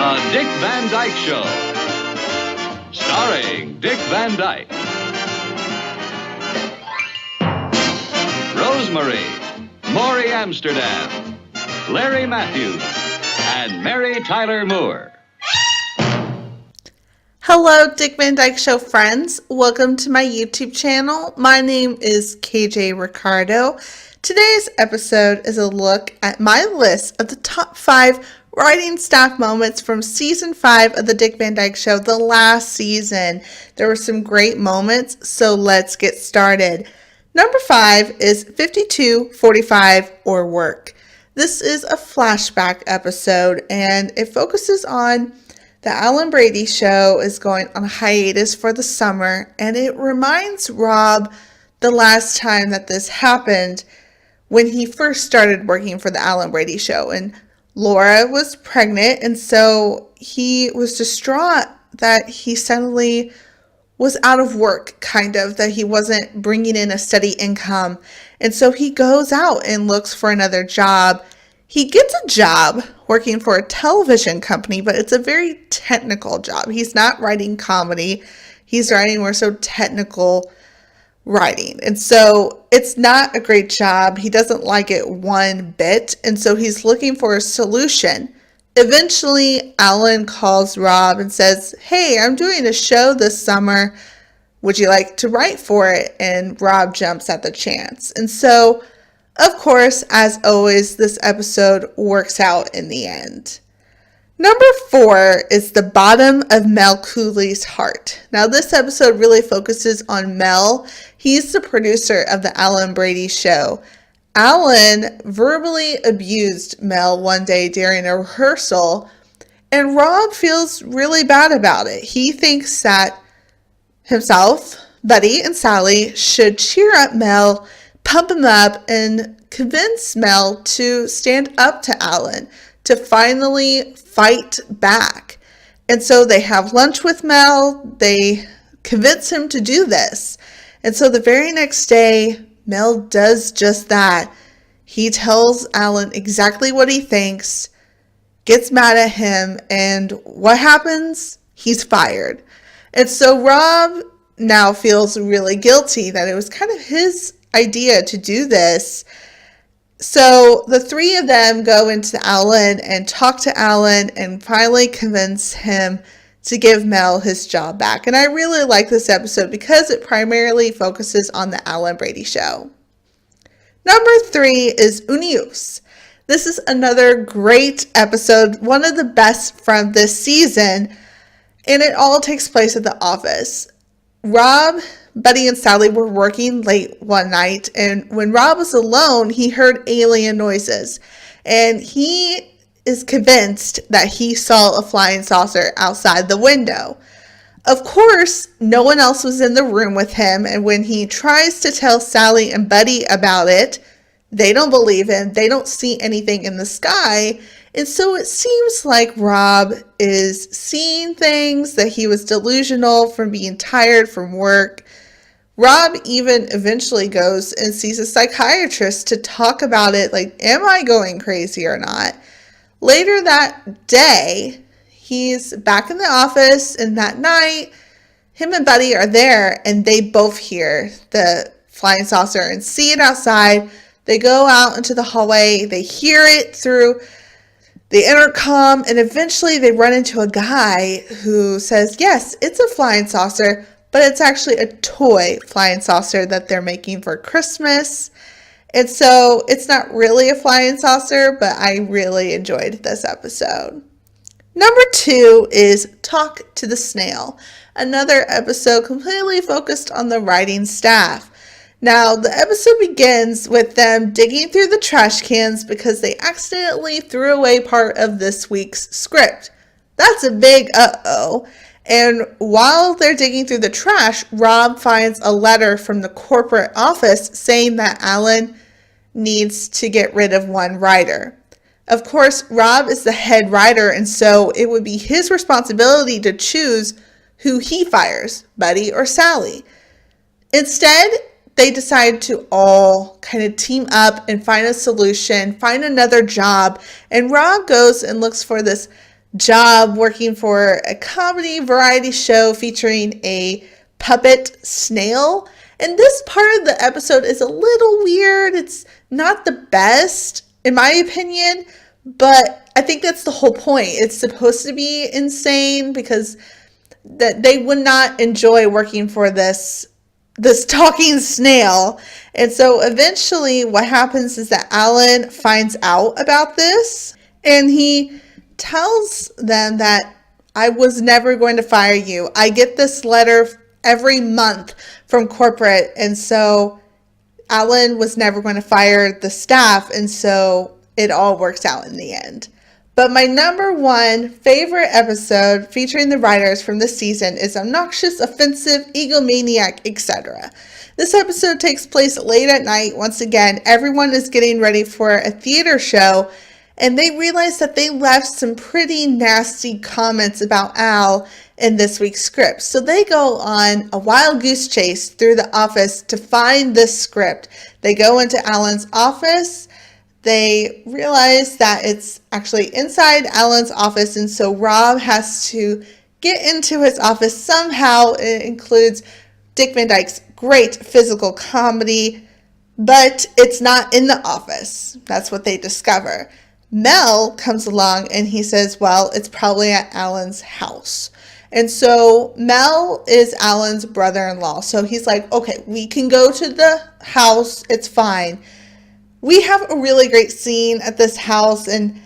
The Dick Van Dyke Show. Starring Dick Van Dyke. Rosemary, Maury Amsterdam, Larry Matthews, and Mary Tyler Moore. Hello, Dick Van Dyke Show friends. Welcome to my YouTube channel. My name is KJ Ricardo. Today's episode is a look at my list of the top 5 writing staff moments from season 5 of the Dick Van Dyke Show, the last season. There were some great moments, so let's get started. Number 5 is 5245 or Work. This is a flashback episode, and it focuses on the Alan Brady show is going on hiatus for the summer, and it reminds Rob the last time that this happened when he first started working for the Alan Brady show. And Laura was pregnant, and so he was distraught that he suddenly was out of work, that he wasn't bringing in a steady income. And so he goes out and looks for another job. He gets a job working for a television company, but it's a very technical job. He's not writing comedy. He's writing more so technical writing. And so it's not a great job. He doesn't like it one bit. And so he's looking for a solution. Eventually, Alan calls Rob and says, "Hey, I'm doing a show this summer. Would you like to write for it?" And Rob jumps at the chance. And so, of course, as always, this episode works out in the end. Number 4 is the bottom of Mel Cooley's heart. Now, this episode really focuses on Mel. He's the producer of the Alan Brady show. Alan verbally abused Mel one day during a rehearsal, and Rob feels really bad about it. He thinks that himself, Buddy, and Sally should cheer up Mel, pump him up, and convince Mel to stand up to Alan, to finally fight back. And so they have lunch with Mel. They convince him to do this. And so the very next day, Mel does just that. He tells Alan exactly what he thinks, gets mad at him, and what happens? He's fired. And so Rob now feels really guilty that it was kind of his idea to do this. So the three of them go into Alan and talk to Alan and finally convince him to give Mel his job back. And I really like this episode because it primarily focuses on the Alan Brady show. Number 3 is Unius. This is another great episode, one of the best from this season, and it all takes place at the office. Rob, Buddy, and Sally were working late one night, and when Rob was alone, he heard alien noises, and he is convinced that he saw a flying saucer outside the window. Of course, no one else was in the room with him, and when he tries to tell Sally and Buddy about it, they don't believe him. They don't see anything in the sky, and so it seems like Rob is seeing things, that he was delusional from being tired from work. Rob even eventually goes and sees a psychiatrist to talk about it, like, am I going crazy or not? Later that day, he's back in the office, and that night, him and Buddy are there, and they both hear the flying saucer and see it outside. They go out into the hallway, they hear it through the intercom, and eventually they run into a guy who says, yes, it's a flying saucer, but it's actually a toy flying saucer that they're making for Christmas. And so it's not really a flying saucer, but I really enjoyed this episode. Number 2 is Talk to the Snail, another episode completely focused on the writing staff. Now, the episode begins with them digging through the trash cans because they accidentally threw away part of this week's script. That's a big uh-oh. And while they're digging through the trash, Rob finds a letter from the corporate office saying that Alan needs to get rid of one writer. Of course, Rob is the head writer, and so it would be his responsibility to choose who he fires, Buddy or Sally. Instead, they decide to all kind of team up and find a solution, find another job, and Rob goes and looks for this job working for a comedy variety show featuring a puppet Snail. And this part of the episode is a little weird. It's not the best, in my opinion, but I think that's the whole point. It's supposed to be insane because that they would not enjoy working for this talking snail. And so eventually what happens is that Alan finds out about this and he tells them that I was never going to fire you. I get this letter every month from corporate, and so Alan was never going to fire the staff, and so it all works out in the end. But my number one favorite episode featuring the writers from this season is Obnoxious, Offensive, Egomaniac, etc. This episode takes place late at night. Once again, everyone is getting ready for a theater show, and they realize that they left some pretty nasty comments about Al in this week's script. So they go on a wild goose chase through the office to find this script. They go into Alan's office. They realize that it's actually inside Alan's office, and so Rob has to get into his office somehow. It includes Dick Van Dyke's great physical comedy, but it's not in the office. That's what they discover. Mel comes along and he says, well, it's probably at Alan's house. And so Mel is Alan's brother-in-law. So he's like, okay, we can go to the house. It's fine. We have a really great scene at this house, and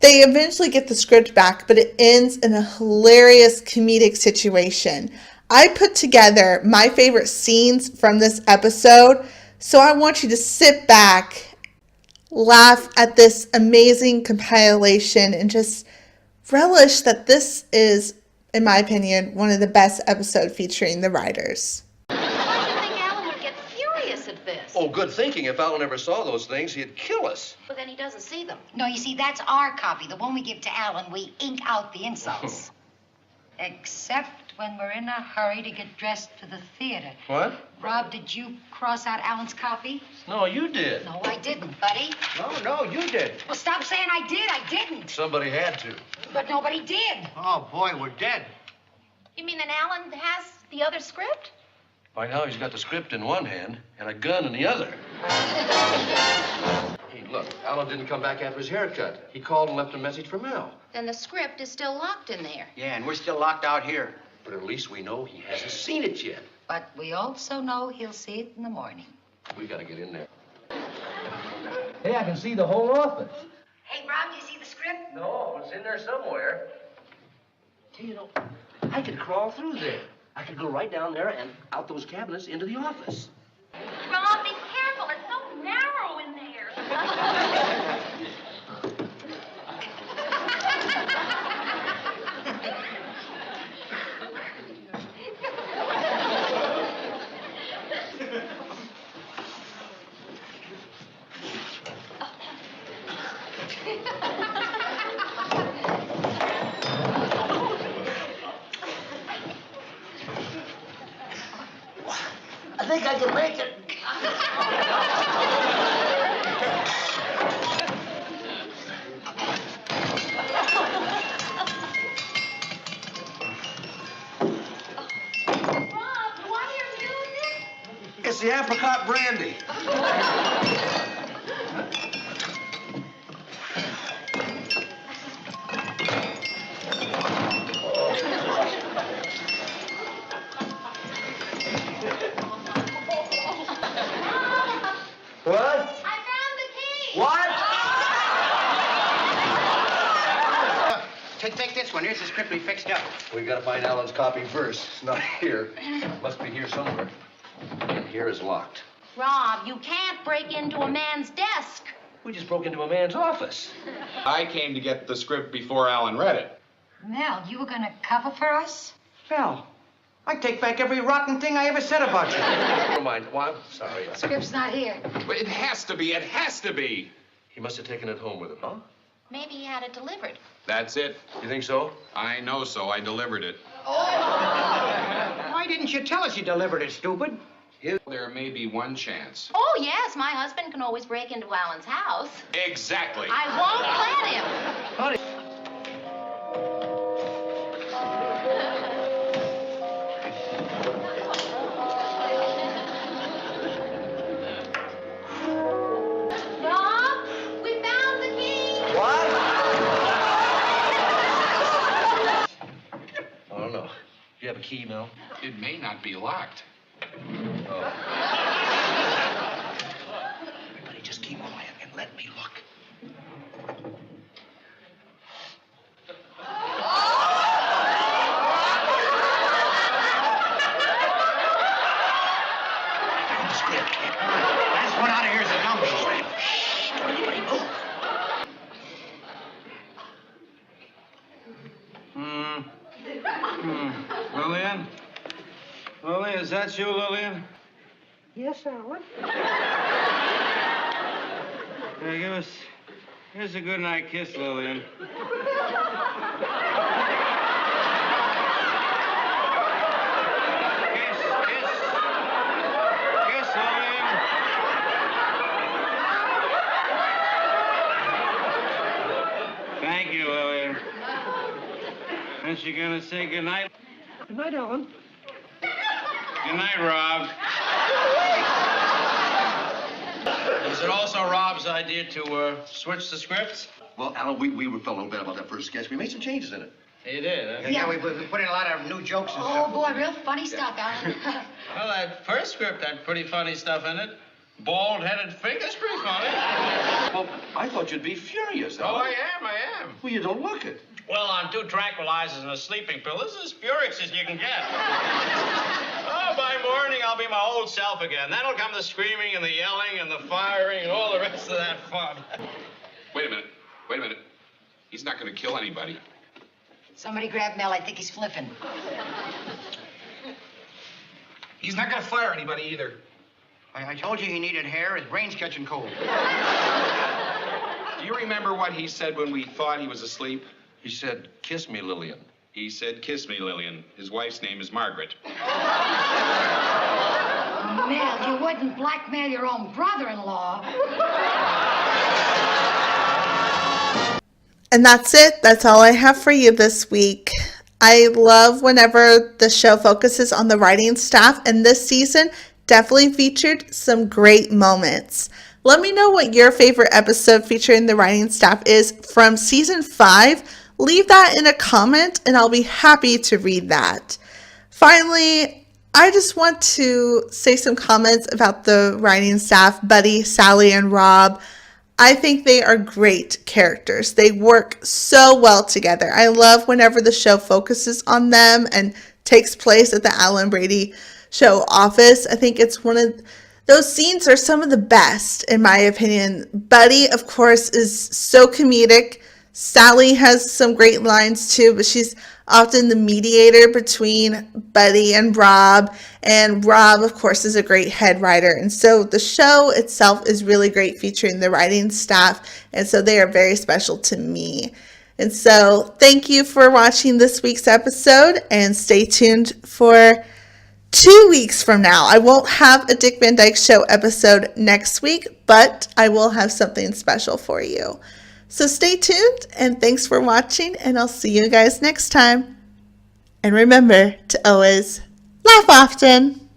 they eventually get the script back, but it ends in a hilarious comedic situation. I put together my favorite scenes from this episode, so I want you to sit back, laugh at this amazing compilation, and just relish that this is, in my opinion, one of the best episodes featuring the writers. Why do you think Alan would get furious at this? Oh, good thinking. If Alan ever saw those things, he'd kill us. But then he doesn't see them. No, you see, that's our copy. The one we give to Alan, we ink out the insults. Except when we're in a hurry to get dressed for the theater. What? Rob, did you cross out Alan's copy? No, you did. No, I didn't, buddy. No, you did. Well, stop saying I did. I didn't. Somebody had to. But nobody did. Oh, boy, we're dead. You mean that Alan has the other script? By now, he's got the script in one hand and a gun in the other. Hey, look, Alan didn't come back after his haircut. He called and left a message for Mel. Then the script is still locked in there. Yeah, and we're still locked out here. But at least we know he hasn't seen it yet. But we also know he'll see it in the morning. We gotta get in there. Hey, I can see the whole office. Hey, Rob, do you see the script? No, it's in there somewhere. Hey, you know, I could crawl through there. I could go right down there and out those cabinets into the office. Rob, be careful. It's so narrow in there. I think I can make it. Rob, you want to hear music? It's the apricot brandy. What? I found the key. What? Take this one. Here's the script we fixed up. We gotta find Alan's copy first. It's not here. Must be here somewhere. And here is locked. Rob, you can't break into a man's desk. We just broke into a man's office. I came to get the script before Alan read it. Mel, you were going to cover for us? Mel, I take back every rotten thing I ever said about you. Never mind. Well, I'm sorry. Script's not here. But it has to be. It has to be. He must have taken it home with him, huh? Maybe he had it delivered. That's it. You think so? I know so. I delivered it. Why didn't you tell us you delivered it, stupid? There may be one chance. Oh, yes, my husband can always break into Alan's house. Exactly. I won't let him. key, Mel? It may not be locked. Oh. Everybody just keep quiet and let me look. Let's run out of here as a number. Shh, don't anybody move. Lillian? Lillian, is that you, Lillian? Yes, Alan. Yeah, here's a good night kiss, Lillian. Kiss, Lillian. Thank you, Lillian. Is she gonna say good night? Good night, Alan. Good night, Rob. Was it also Rob's idea to switch the scripts? Well, Alan, we felt a little bit about that first sketch. We made some changes in it. He did, huh? Yeah, we put in a lot of new jokes and Oh, stuff. boy, real funny stuff, Alan. Well, that first script had pretty funny stuff in it. Bald-headed figure's pretty funny. Well, I thought you'd be furious, Oh, Alan. I am. Well, you don't look it. Well, on 2 tranquilizers and a sleeping pill, this is as furious as you can get. Oh, by morning, I'll be my old self again. Then will come the screaming and the yelling and the firing and all the rest of that fun. Wait a minute. He's not going to kill anybody. Somebody grab Mel. I think he's flipping. He's not going to fire anybody either. I told you he needed hair. His brain's catching cold. Do you remember what he said when we thought he was asleep? He said, kiss me, Lillian. He said, kiss me, Lillian. His wife's name is Margaret. Mel, you wouldn't blackmail your own brother-in-law. And that's it. That's all I have for you this week. I love whenever the show focuses on the writing staff, and this season definitely featured some great moments. Let me know what your favorite episode featuring the writing staff is from season 5. Leave that in a comment and I'll be happy to read that. Finally, I just want to say some comments about the writing staff, Buddy, Sally, and Rob. I think they are great characters. They work so well together. I love whenever the show focuses on them and takes place at the Alan Brady Show office. I think it's one of those scenes are some of the best, in my opinion. Buddy, of course, is so comedic. Sally has some great lines too, but she's often the mediator between Buddy and Rob. And Rob, of course, is a great head writer. And so the show itself is really great featuring the writing staff. And so they are very special to me. And so thank you for watching this week's episode and stay tuned for 2 weeks from now. I won't have a Dick Van Dyke Show episode next week, but I will have something special for you. So stay tuned and thanks for watching, and I'll see you guys next time. And remember to always laugh often.